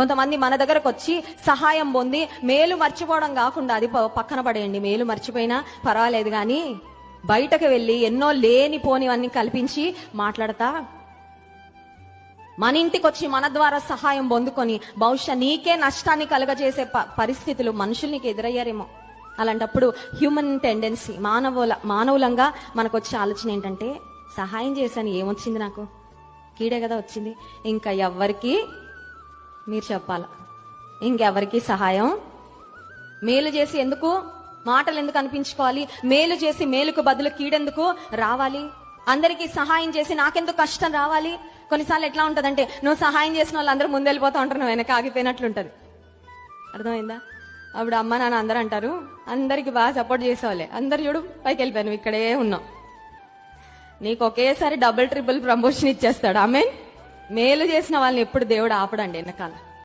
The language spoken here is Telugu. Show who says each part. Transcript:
Speaker 1: కొంతమంది మన దగ్గరకు వచ్చి సహాయం పొంది మేలు మర్చిపోవడం కాకుండా, అది పక్కన పడేయండి, మేలు మర్చిపోయినా పర్వాలేదు కానీ బయటకు వెళ్ళి ఎన్నో లేని పోనివన్నీ కల్పించి మాట్లాడతా మన ఇంటికి వచ్చి మన ద్వారా సహాయం పొందుకొని బహుశా నీకే నష్టాన్ని కలుగజేసే పరిస్థితులు మనుషులు నీకు ఎదురయ్యారేమో. అలాంటప్పుడు హ్యూమన్ టెండెన్సీ, మానవులంగా మనకు వచ్చే ఆలోచన ఏంటంటే, సహాయం చేశాను ఏమొచ్చింది, నాకు కీడే కదా వచ్చింది, ఇంకా ఎవ్వరికి మీరు చెప్పాలా, ఇంకెవరికి సహాయం మేలు చేసి ఎందుకు మాటలు ఎందుకు అనిపించుకోవాలి, మేలు చేసి మేలుకు బదులు కీడెందుకు రావాలి, అందరికీ సహాయం చేసి నాకెందుకు కష్టం రావాలి. కొన్నిసార్లు ఎట్లా ఉంటదంటే, నువ్వు సహాయం చేసిన వాళ్ళు అందరూ ముందెళ్ళిపోతా ఉంటారు, నువ్వు వెనక ఆగిపోయినట్లుంటది. అర్థమైందా? అప్పుడు అమ్మ నాన్న అందరూ అంటారు, అందరికి బాగా సపోర్ట్ చేసేవాళ్ళే, అందరు చూడు పైకి వెళ్ళిపోయాను, నువ్వు ఇక్కడే ఉన్నావు, నీకు ఒకేసారి డబుల్ ట్రిపుల్ ప్రమోషన్ ఇచ్చేస్తాడు. ఆమెన్. మేలు చేసిన వాళ్ళని ఎప్పుడు దేవుడు ఆపడండి వెనకాల.